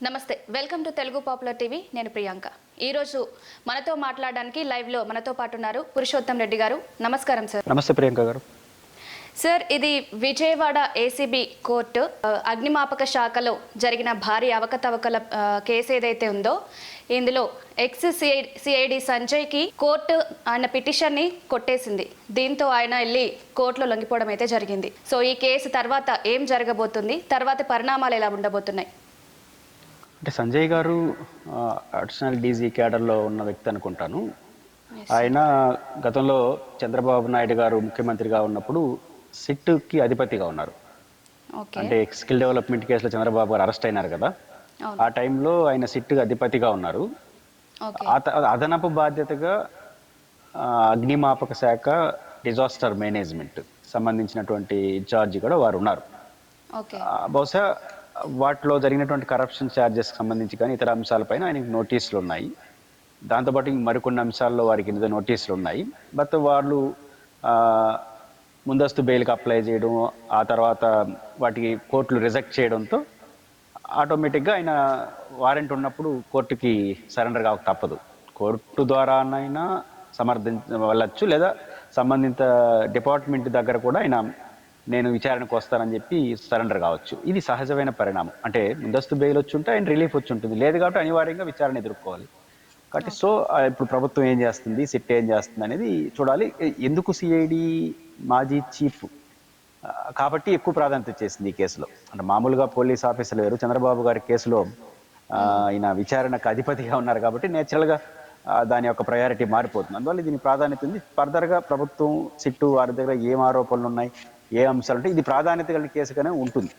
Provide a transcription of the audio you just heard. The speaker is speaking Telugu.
నమస్తే, welcome to Telugu popular TV. నేను ప్రియాంక. ఈరోజు మనతో మాట్లాడడానికి లైవ్లో మనతో పాటు ఉన్నారు పురుషోత్తం రెడ్డి గారు. నమస్కారం సార్. నమస్తే ప్రియాంక గారు. సార్, ఇది విజయవాడ ఏసీబీ కోర్టు అగ్నిమాపక శాఖలో జరిగిన భారీ అవకతవకల కేసు ఏదైతే ఉందో, ఇందులో సిఐడి సంజయ్కి కోర్టు ఆయన పిటిషన్ని కొట్టేసింది. దీంతో ఆయన వెళ్ళి కోర్టులో లొంగిపోవడం అయితే జరిగింది. సో ఈ కేసు తర్వాత ఏం జరగబోతుంది, తర్వాతి పరిణామాలు ఎలా ఉండబోతున్నాయి? అంటే సంజయ్ గారు అడిషనల్ డీజీ క్యాడర్లో ఉన్న వ్యక్తి అనుకుంటాను. ఆయన గతంలో చంద్రబాబు నాయుడు గారు ముఖ్యమంత్రిగా ఉన్నప్పుడు సిట్కి అధిపతిగా ఉన్నారు. అంటే స్కిల్ డెవలప్మెంట్ కేసులో చంద్రబాబు గారు అరెస్ట్ అయినారు కదా, ఆ టైంలో ఆయన సిట్కి అధిపతిగా ఉన్నారు. అదనపు బాధ్యతగా అగ్నిమాపక శాఖ డిజాస్టర్ మేనేజ్మెంట్ సంబంధించినటువంటి ఇన్ఛార్జి కూడా వారు ఉన్నారు. బహుశా వాటిలో జరిగినటువంటి కరప్షన్ ఛార్జెస్ సంబంధించి కానీ ఇతర అంశాలపైన ఆయనకి నోటీసులు ఉన్నాయి. దాంతోపాటు మరికొన్ని అంశాల్లో వారికి నోటీసులు ఉన్నాయి. బట్ వాళ్ళు ముందస్తు బెయిల్కి అప్లై చేయడం, ఆ తర్వాత వాటికి కోర్టులు రిజెక్ట్ చేయడంతో ఆటోమేటిక్గా ఆయన వారెంట్ ఉన్నప్పుడు కోర్టుకి సరెండర్ కావక తప్పదు. కోర్టు ద్వారానైనా వెళ్ళచ్చు, లేదా సంబంధిత డిపార్ట్మెంట్ దగ్గర కూడా ఆయన నేను విచారణకు వస్తానని చెప్పి సరెండర్ కావచ్చు. ఇది సహజమైన పరిణామం. అంటే ముందస్తు బెయిల్ వచ్చి ఉంటే ఆయన రిలీఫ్ వచ్చి ఉంటుంది, లేదు కాబట్టి అనివార్యంగా విచారణ ఎదుర్కోవాలి. కాబట్టి సో ఇప్పుడు ప్రభుత్వం ఏం చేస్తుంది, సిట్ ఏం చేస్తుంది అనేది చూడాలి. ఎందుకు సిఐడి మాజీ చీఫ్ కాబట్టి ఎక్కువ ప్రాధాన్యత ఇచ్చేసింది ఈ కేసులో. అంటే మామూలుగా పోలీస్ ఆఫీసర్లు వేరు, చంద్రబాబు గారి కేసులో ఆయన విచారణకు అధిపతిగా ఉన్నారు కాబట్టి నేచురల్గా దాని యొక్క ప్రయారిటీ మారిపోతుంది. అందువల్ల దీని ప్రాధాన్యత ఉంది. ఫర్దర్గా ప్రభుత్వం సిట్టు వారి దగ్గర ఏం ఆరోపణలు ఉన్నాయి, ఏ అంశాలు అంటే ఇది ప్రాధాన్యత కలిగిన కేసుగానే ఉంటుంది.